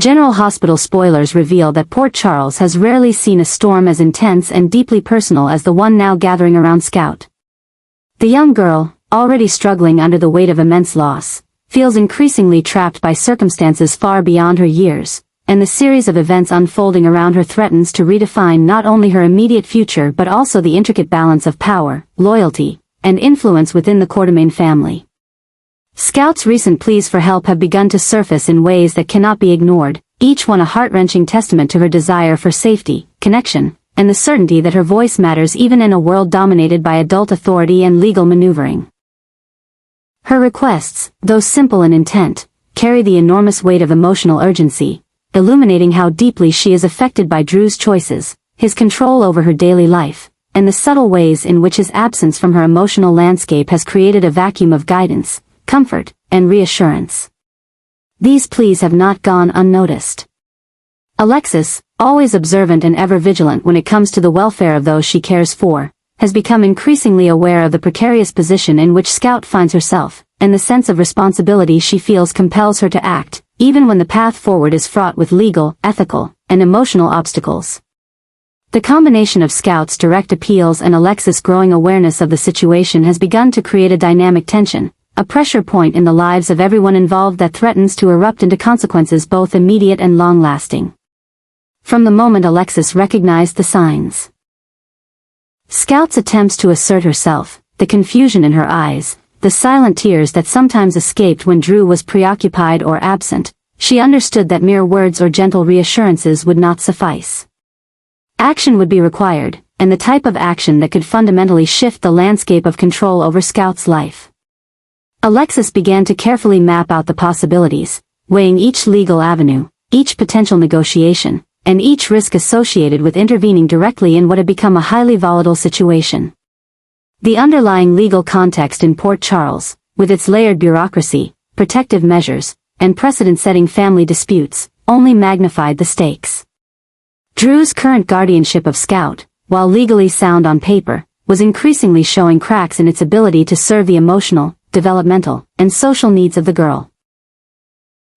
General Hospital spoilers reveal that Port Charles has rarely seen a storm as intense and deeply personal as the one now gathering around Scout. The young girl, already struggling under the weight of immense loss, feels increasingly trapped by circumstances far beyond her years, and the series of events unfolding around her threatens to redefine not only her immediate future but also the intricate balance of power, loyalty, and influence within the Quartermain family. Scout's recent pleas for help have begun to surface in ways that cannot be ignored, each one a heart-wrenching testament to her desire for safety, connection, and the certainty that her voice matters even in a world dominated by adult authority and legal maneuvering. Her requests, though simple in intent, carry the enormous weight of emotional urgency, illuminating how deeply she is affected by Drew's choices, his control over her daily life, and the subtle ways in which his absence from her emotional landscape has created a vacuum of guidance, comfort, and reassurance. These pleas have not gone unnoticed. Alexis, always observant and ever vigilant when it comes to the welfare of those she cares for, has become increasingly aware of the precarious position in which Scout finds herself, and the sense of responsibility she feels compels her to act, even when the path forward is fraught with legal, ethical, and emotional obstacles. The combination of Scout's direct appeals and Alexis' growing awareness of the situation has begun to create a dynamic tension, a pressure point in the lives of everyone involved that threatens to erupt into consequences both immediate and long-lasting. From the moment Alexis recognized the signs, Scout's attempts to assert herself, the confusion in her eyes, the silent tears that sometimes escaped when Drew was preoccupied or absent, she understood that mere words or gentle reassurances would not suffice. Action would be required, and the type of action that could fundamentally shift the landscape of control over Scout's life. Alexis began to carefully map out the possibilities, weighing each legal avenue, each potential negotiation, and each risk associated with intervening directly in what had become a highly volatile situation. The underlying legal context in Port Charles, with its layered bureaucracy, protective measures, and precedent-setting family disputes, only magnified the stakes. Drew's current guardianship of Scout, while legally sound on paper, was increasingly showing cracks in its ability to serve the emotional, developmental, and social needs of the girl.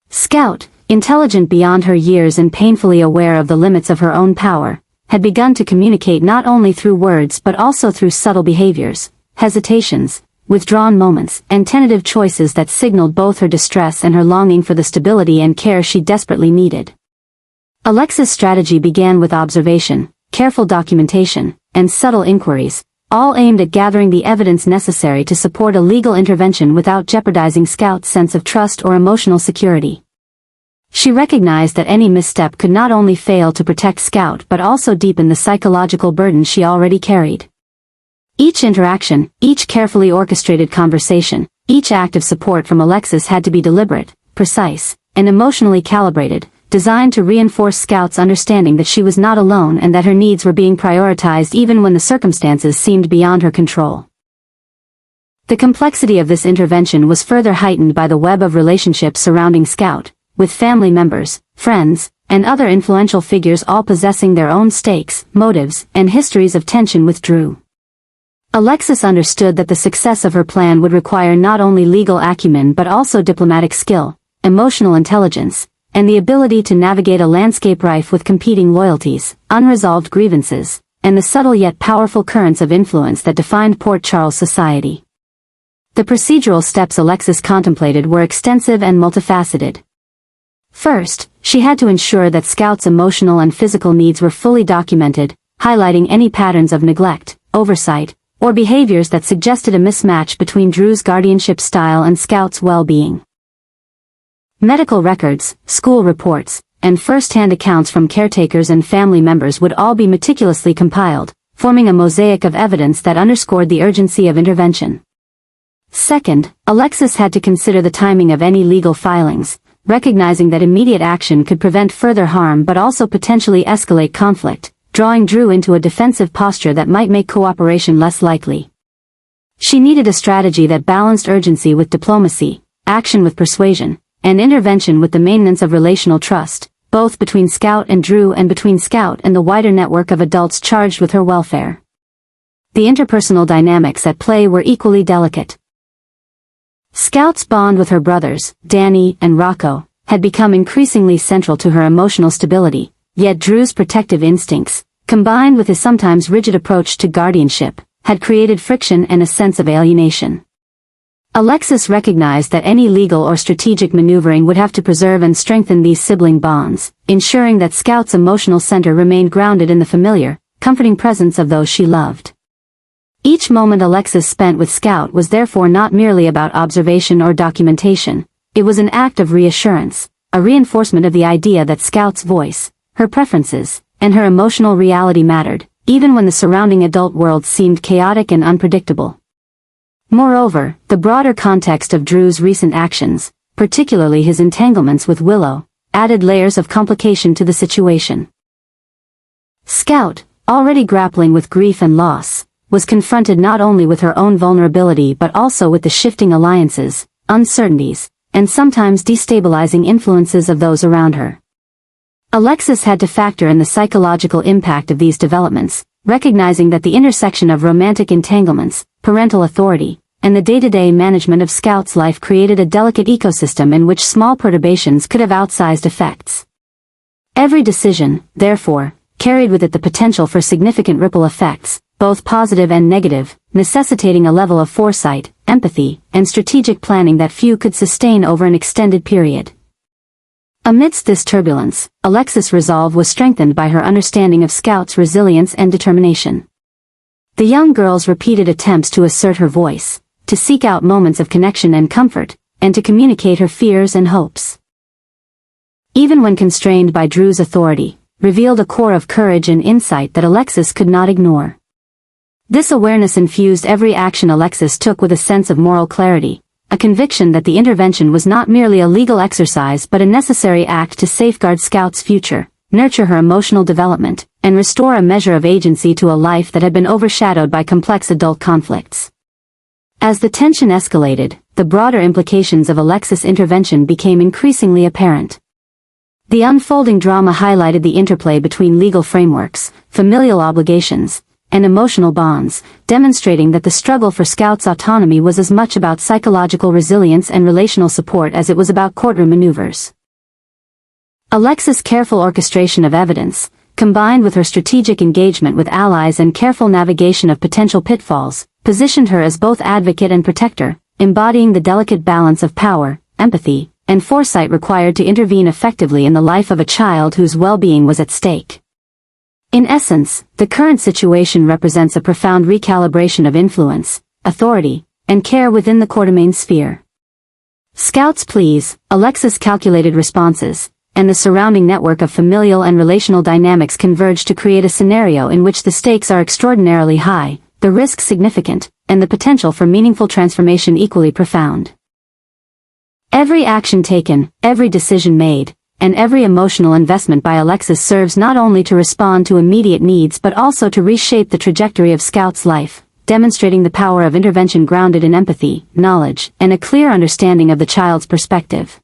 Scout, intelligent beyond her years and painfully aware of the limits of her own power, had begun to communicate not only through words but also through subtle behaviors, hesitations, withdrawn moments, and tentative choices that signaled both her distress and her longing for the stability and care she desperately needed. Alexis' strategy began with observation, careful documentation, and subtle inquiries, all aimed at gathering the evidence necessary to support a legal intervention without jeopardizing Scout's sense of trust or emotional security. She recognized that any misstep could not only fail to protect Scout but also deepen the psychological burden she already carried. Each interaction, each carefully orchestrated conversation, each act of support from Alexis had to be deliberate, precise, and emotionally calibrated, designed to reinforce Scout's understanding that she was not alone and that her needs were being prioritized even when the circumstances seemed beyond her control. The complexity of this intervention was further heightened by the web of relationships surrounding Scout, with family members, friends, and other influential figures all possessing their own stakes, motives, and histories of tension with Drew. Alexis understood that the success of her plan would require not only legal acumen but also diplomatic skill, emotional intelligence, and the ability to navigate a landscape rife with competing loyalties, unresolved grievances, and the subtle yet powerful currents of influence that defined Port Charles society. The procedural steps Alexis contemplated were extensive and multifaceted. First, she had to ensure that Scout's emotional and physical needs were fully documented, highlighting any patterns of neglect, oversight, or behaviors that suggested a mismatch between Drew's guardianship style and Scout's well-being. Medical records, school reports, and first-hand accounts from caretakers and family members would all be meticulously compiled, forming a mosaic of evidence that underscored the urgency of intervention. Second, Alexis had to consider the timing of any legal filings, recognizing that immediate action could prevent further harm but also potentially escalate conflict, drawing Drew into a defensive posture that might make cooperation less likely. She needed a strategy that balanced urgency with diplomacy, action with persuasion, and intervention with the maintenance of relational trust, both between Scout and Drew and between Scout and the wider network of adults charged with her welfare. The interpersonal dynamics at play were equally delicate. Scout's bond with her brothers, Danny and Rocco, had become increasingly central to her emotional stability, yet Drew's protective instincts, combined with his sometimes rigid approach to guardianship, had created friction and a sense of alienation. Alexis recognized that any legal or strategic maneuvering would have to preserve and strengthen these sibling bonds, ensuring that Scout's emotional center remained grounded in the familiar, comforting presence of those she loved. Each moment Alexis spent with Scout was therefore not merely about observation or documentation. It was an act of reassurance, a reinforcement of the idea that Scout's voice, her preferences, and her emotional reality mattered, even when the surrounding adult world seemed chaotic and unpredictable. Moreover, the broader context of Drew's recent actions, particularly his entanglements with Willow, added layers of complication to the situation. Scout, already grappling with grief and loss, was confronted not only with her own vulnerability but also with the shifting alliances, uncertainties, and sometimes destabilizing influences of those around her. Alexis had to factor in the psychological impact of these developments, recognizing that the intersection of romantic entanglements, parental authority, and the day-to-day management of Scout's life created a delicate ecosystem in which small perturbations could have outsized effects. Every decision, therefore, carried with it the potential for significant ripple effects, both positive and negative, necessitating a level of foresight, empathy, and strategic planning that few could sustain over an extended period. Amidst this turbulence, Alexis' resolve was strengthened by her understanding of Scout's resilience and determination. The young girl's repeated attempts to assert her voice, to seek out moments of connection and comfort, and to communicate her fears and hopes, even when constrained by Drew's authority, revealed a core of courage and insight that Alexis could not ignore. This awareness infused every action Alexis took with a sense of moral clarity, a conviction that the intervention was not merely a legal exercise but a necessary act to safeguard Scout's future, nurture her emotional development, and restore a measure of agency to a life that had been overshadowed by complex adult conflicts. As the tension escalated, the broader implications of Alexis' intervention became increasingly apparent. The unfolding drama highlighted the interplay between legal frameworks, familial obligations, and emotional bonds, demonstrating that the struggle for Scout's autonomy was as much about psychological resilience and relational support as it was about courtroom maneuvers. Alexis' careful orchestration of evidence, combined with her strategic engagement with allies and careful navigation of potential pitfalls, positioned her as both advocate and protector, embodying the delicate balance of power, empathy, and foresight required to intervene effectively in the life of a child whose well-being was at stake. In essence, the current situation represents a profound recalibration of influence, authority, and care within the courtermain sphere. Scout's pleas, Alexis' calculated responses, and the surrounding network of familial and relational dynamics converge to create a scenario in which the stakes are extraordinarily high, the risk significant, and the potential for meaningful transformation equally profound. Every action taken, every decision made, and every emotional investment by Alexis serves not only to respond to immediate needs but also to reshape the trajectory of Scout's life, demonstrating the power of intervention grounded in empathy, knowledge, and a clear understanding of the child's perspective.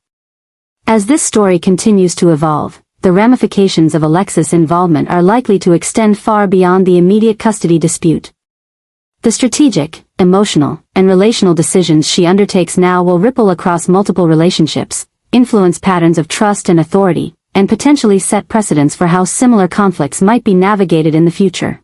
As this story continues to evolve, the ramifications of Alexis' involvement are likely to extend far beyond the immediate custody dispute. The strategic, emotional, and relational decisions she undertakes now will ripple across multiple relationships, influence patterns of trust and authority, and potentially set precedents for how similar conflicts might be navigated in the future.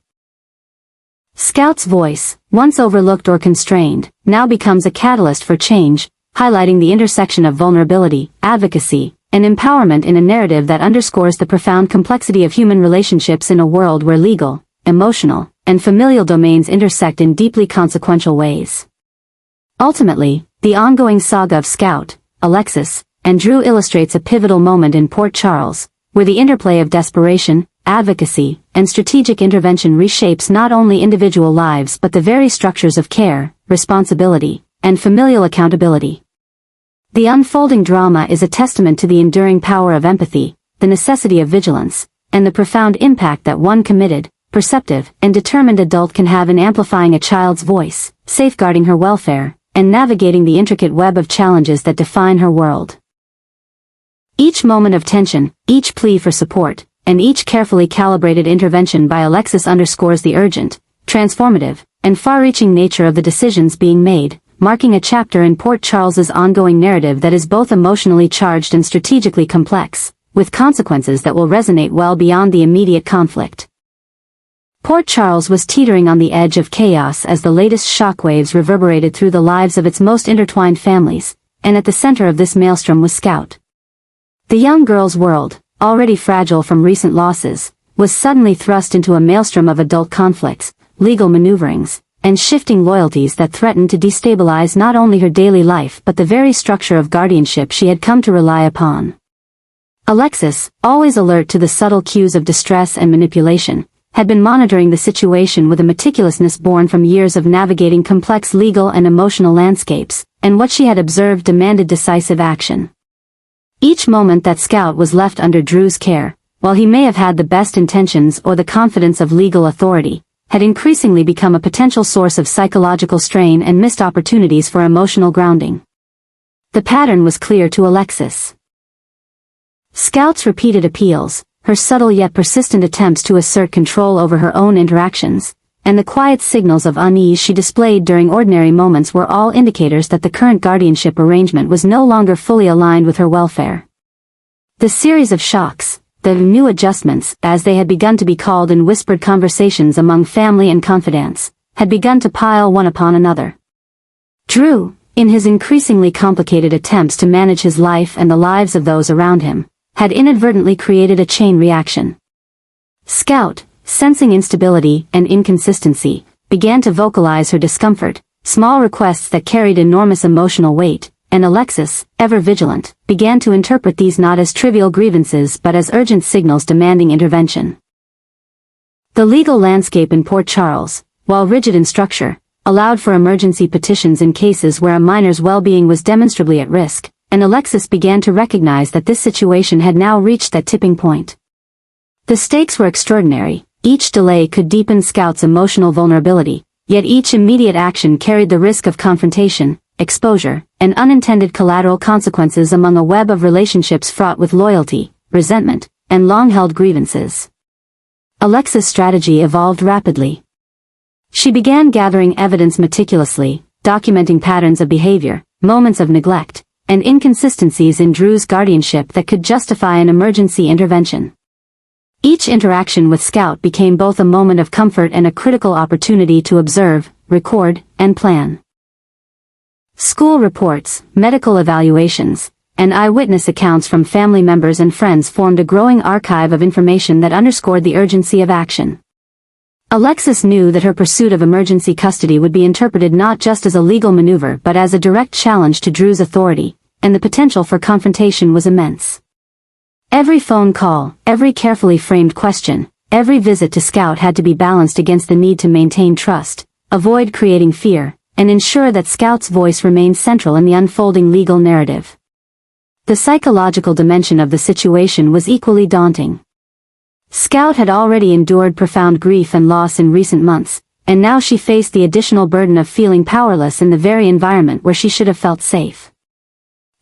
Scout's voice, once overlooked or constrained, now becomes a catalyst for change, highlighting the intersection of vulnerability, advocacy, and empowerment in a narrative that underscores the profound complexity of human relationships in a world where legal, emotional, and familial domains intersect in deeply consequential ways. Ultimately, the ongoing saga of Scout, Alexis, and Drew illustrates a pivotal moment in Port Charles, where the interplay of desperation, advocacy, and strategic intervention reshapes not only individual lives but the very structures of care, responsibility, and familial accountability. The unfolding drama is a testament to the enduring power of empathy, the necessity of vigilance, and the profound impact that one committed, perceptive, and determined adult can have in amplifying a child's voice, safeguarding her welfare, and navigating the intricate web of challenges that define her world. Each moment of tension, each plea for support, and each carefully calibrated intervention by Alexis underscores the urgent, transformative, and far-reaching nature of the decisions being made, marking a chapter in Port Charles's ongoing narrative that is both emotionally charged and strategically complex, with consequences that will resonate well beyond the immediate conflict. Port Charles was teetering on the edge of chaos as the latest shockwaves reverberated through the lives of its most intertwined families, and at the center of this maelstrom was Scout. The young girl's world, already fragile from recent losses, was suddenly thrust into a maelstrom of adult conflicts, legal maneuverings, and shifting loyalties that threatened to destabilize not only her daily life but the very structure of guardianship she had come to rely upon. Alexis, always alert to the subtle cues of distress and manipulation, had been monitoring the situation with a meticulousness born from years of navigating complex legal and emotional landscapes, and what she had observed demanded decisive action. Each moment that Scout was left under Drew's care, while he may have had the best intentions or the confidence of legal authority, had increasingly become a potential source of psychological strain and missed opportunities for emotional grounding. The pattern was clear to Alexis. Scout's repeated appeals, her subtle yet persistent attempts to assert control over her own interactions, and the quiet signals of unease she displayed during ordinary moments were all indicators that the current guardianship arrangement was no longer fully aligned with her welfare. The series of shocks, the new adjustments, as they had begun to be called in whispered conversations among family and confidants, had begun to pile one upon another. Drew, in his increasingly complicated attempts to manage his life and the lives of those around him, had inadvertently created a chain reaction. Scout, sensing instability and inconsistency, began to vocalize her discomfort, small requests that carried enormous emotional weight, and Alexis, ever vigilant, began to interpret these not as trivial grievances but as urgent signals demanding intervention. The legal landscape in Port Charles, while rigid in structure, allowed for emergency petitions in cases where a minor's well-being was demonstrably at risk, and Alexis began to recognize that this situation had now reached that tipping point. The stakes were extraordinary, each delay could deepen Scout's emotional vulnerability, yet each immediate action carried the risk of confrontation, exposure, and unintended collateral consequences among a web of relationships fraught with loyalty, resentment, and long-held grievances. Alexis' strategy evolved rapidly. She began gathering evidence meticulously, documenting patterns of behavior, moments of neglect, and inconsistencies in Drew's guardianship that could justify an emergency intervention. Each interaction with Scout became both a moment of comfort and a critical opportunity to observe, record, and plan. School reports, medical evaluations, and eyewitness accounts from family members and friends formed a growing archive of information that underscored the urgency of action. Alexis knew that her pursuit of emergency custody would be interpreted not just as a legal maneuver but as a direct challenge to Drew's authority, and the potential for confrontation was immense. Every phone call, every carefully framed question, every visit to Scout had to be balanced against the need to maintain trust, avoid creating fear, and ensure that Scout's voice remained central in the unfolding legal narrative. The psychological dimension of the situation was equally daunting. Scout had already endured profound grief and loss in recent months, and now she faced the additional burden of feeling powerless in the very environment where she should have felt safe.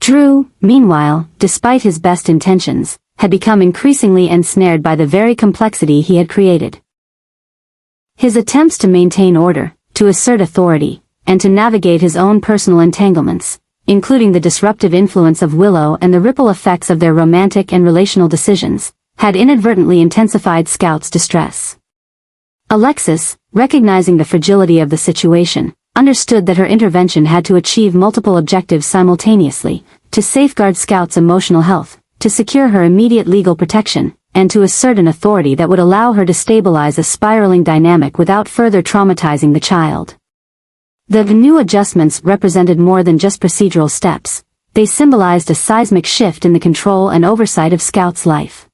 Drew, meanwhile, despite his best intentions, had become increasingly ensnared by the very complexity he had created. His attempts to maintain order, to assert authority, and to navigate his own personal entanglements, including the disruptive influence of Willow and the ripple effects of their romantic and relational decisions, had inadvertently intensified Scout's distress. Alexis, recognizing the fragility of the situation, understood that her intervention had to achieve multiple objectives simultaneously, to safeguard Scout's emotional health, to secure her immediate legal protection, and to assert an authority that would allow her to stabilize a spiraling dynamic without further traumatizing the child. The new adjustments represented more than just procedural steps, they symbolized a seismic shift in the control and oversight of Scout's life.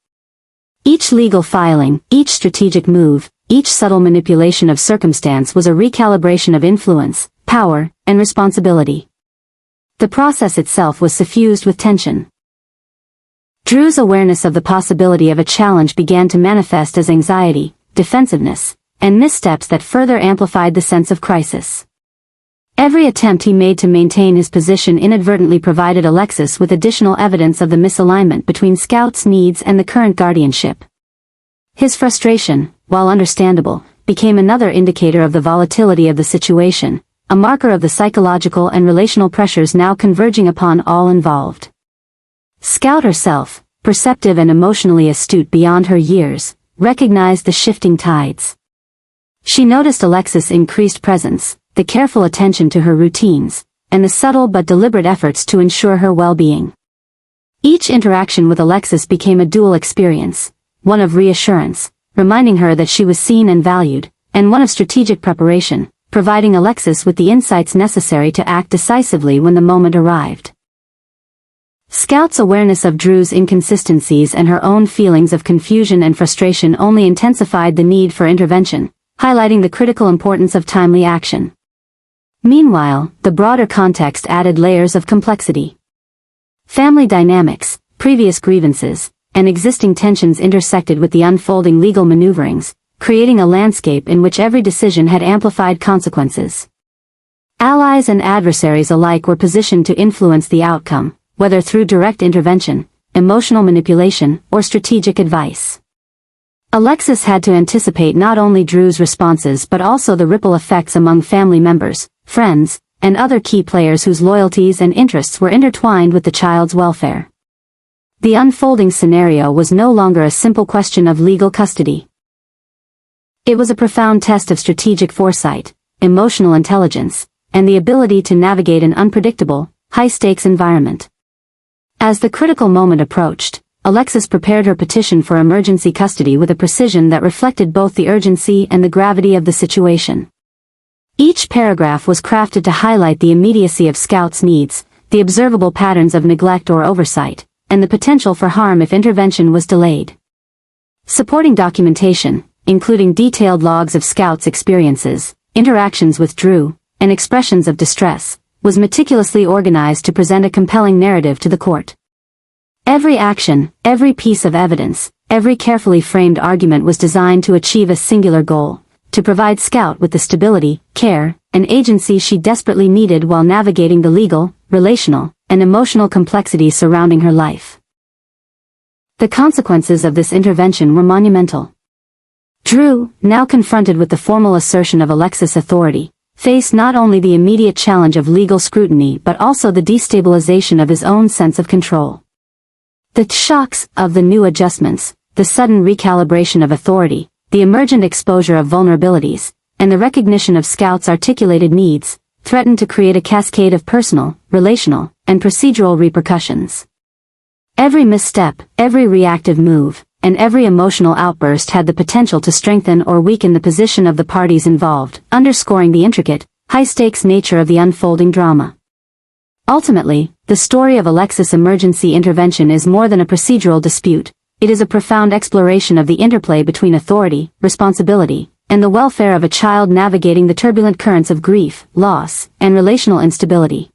Each legal filing, each strategic move, each subtle manipulation of circumstance was a recalibration of influence, power, and responsibility. The process itself was suffused with tension. Drew's awareness of the possibility of a challenge began to manifest as anxiety, defensiveness, and missteps that further amplified the sense of crisis. Every attempt he made to maintain his position inadvertently provided Alexis with additional evidence of the misalignment between Scout's needs and the current guardianship. His frustration, while understandable, became another indicator of the volatility of the situation, a marker of the psychological and relational pressures now converging upon all involved. Scout herself, perceptive and emotionally astute beyond her years, recognized the shifting tides. She noticed Alexis' increased presence, the careful attention to her routines, and the subtle but deliberate efforts to ensure her well-being. Each interaction with Alexis became a dual experience, one of reassurance, reminding her that she was seen and valued, and one of strategic preparation, providing Alexis with the insights necessary to act decisively when the moment arrived. Scout's awareness of Drew's inconsistencies and her own feelings of confusion and frustration only intensified the need for intervention, highlighting the critical importance of timely action. Meanwhile, the broader context added layers of complexity. Family dynamics, previous grievances, and existing tensions intersected with the unfolding legal maneuverings, creating a landscape in which every decision had amplified consequences. Allies and adversaries alike were positioned to influence the outcome, whether through direct intervention, emotional manipulation, or strategic advice. Alexis had to anticipate not only Drew's responses but also the ripple effects among family members, friends, and other key players whose loyalties and interests were intertwined with the child's welfare. The unfolding scenario was no longer a simple question of legal custody. It was a profound test of strategic foresight, emotional intelligence, and the ability to navigate an unpredictable, high-stakes environment. As the critical moment approached, Alexis prepared her petition for emergency custody with a precision that reflected both the urgency and the gravity of the situation. Each paragraph was crafted to highlight the immediacy of Scout's needs, the observable patterns of neglect or oversight, and the potential for harm if intervention was delayed. Supporting documentation, including detailed logs of Scout's experiences, interactions with Drew, and expressions of distress, was meticulously organized to present a compelling narrative to the court. Every action, every piece of evidence, every carefully framed argument was designed to achieve a singular goal: to provide Scout with the stability, care, and agency she desperately needed while navigating the legal, relational, and emotional complexities surrounding her life. The consequences of this intervention were monumental. Drew, now confronted with the formal assertion of Alexis' authority, faced not only the immediate challenge of legal scrutiny but also the destabilization of his own sense of control. The shocks of the new adjustments, the sudden recalibration of authority, the emergent exposure of vulnerabilities, and the recognition of Scout's articulated needs, threatened to create a cascade of personal, relational, and procedural repercussions. Every misstep, every reactive move, and every emotional outburst had the potential to strengthen or weaken the position of the parties involved, underscoring the intricate, high-stakes nature of the unfolding drama. Ultimately, the story of Alexis' emergency intervention is more than a procedural dispute. It is a profound exploration of the interplay between authority, responsibility, and the welfare of a child navigating the turbulent currents of grief, loss, and relational instability.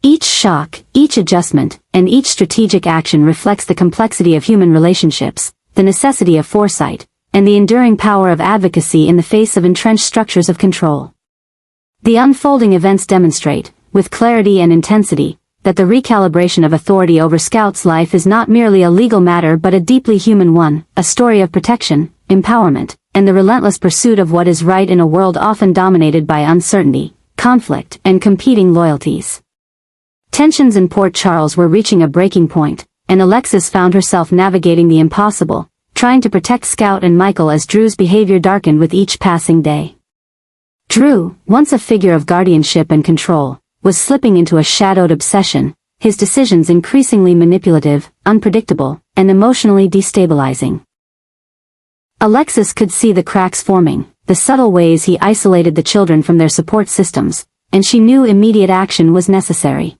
Each shock, each adjustment, and each strategic action reflects the complexity of human relationships, the necessity of foresight, and the enduring power of advocacy in the face of entrenched structures of control. The unfolding events demonstrate, with clarity and intensity, that the recalibration of authority over Scout's life is not merely a legal matter but a deeply human one, a story of protection, empowerment, and the relentless pursuit of what is right in a world often dominated by uncertainty, conflict, and competing loyalties. Tensions in Port Charles were reaching a breaking point, and Alexis found herself navigating the impossible, trying to protect Scout and Michael as Drew's behavior darkened with each passing day. Drew, once a figure of guardianship and control, was slipping into a shadowed obsession, his decisions increasingly manipulative, unpredictable, and emotionally destabilizing. Alexis could see the cracks forming, the subtle ways he isolated the children from their support systems, and she knew immediate action was necessary.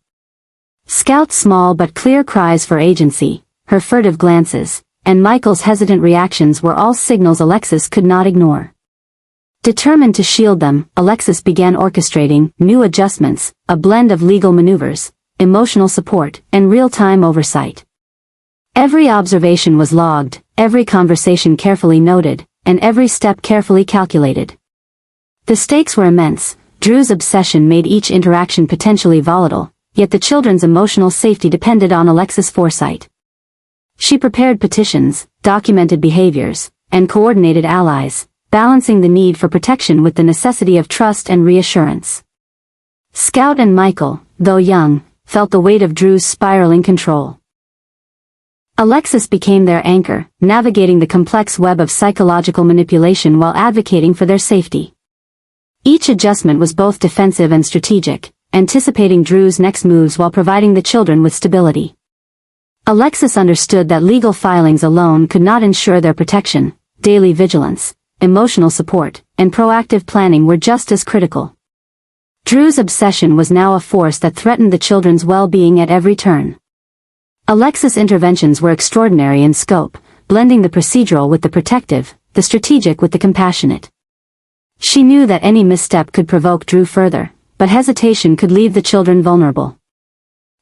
Scout's small but clear cries for agency, her furtive glances, and Michael's hesitant reactions were all signals Alexis could not ignore. Determined to shield them, Alexis began orchestrating new adjustments, a blend of legal maneuvers, emotional support, and real-time oversight. Every observation was logged, every conversation carefully noted, and every step carefully calculated. The stakes were immense. Drew's obsession made each interaction potentially volatile, yet the children's emotional safety depended on Alexis' foresight. She prepared petitions, documented behaviors, and coordinated allies, balancing the need for protection with the necessity of trust and reassurance. Scout and Michael, though young, felt the weight of Drew's spiraling control. Alexis became their anchor, navigating the complex web of psychological manipulation while advocating for their safety. Each adjustment was both defensive and strategic, anticipating Drew's next moves while providing the children with stability. Alexis understood that legal filings alone could not ensure their protection. Daily vigilance, emotional support, and proactive planning were just as critical. Drew's obsession was now a force that threatened the children's well-being at every turn. Alexis' interventions were extraordinary in scope, blending the procedural with the protective, the strategic with the compassionate. She knew that any misstep could provoke Drew further, but hesitation could leave the children vulnerable.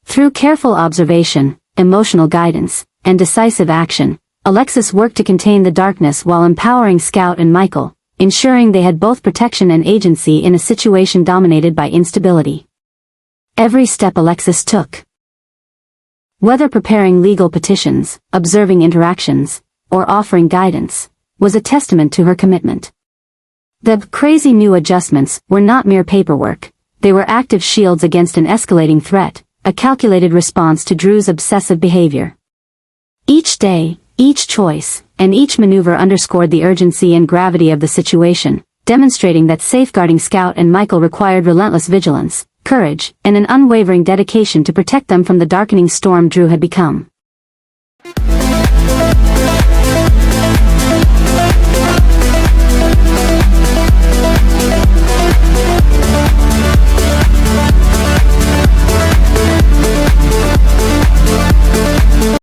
Through careful observation, emotional guidance, and decisive action, Alexis worked to contain the darkness while empowering Scout and Michael, ensuring they had both protection and agency in a situation dominated by instability. Every step Alexis took, whether preparing legal petitions, observing interactions, or offering guidance, was a testament to her commitment. The crazy new adjustments were not mere paperwork, they were active shields against an escalating threat, a calculated response to Drew's obsessive behavior. Each day, each choice, and each maneuver underscored the urgency and gravity of the situation, demonstrating that safeguarding Scout and Michael required relentless vigilance, courage, and an unwavering dedication to protect them from the darkening storm Drew had become.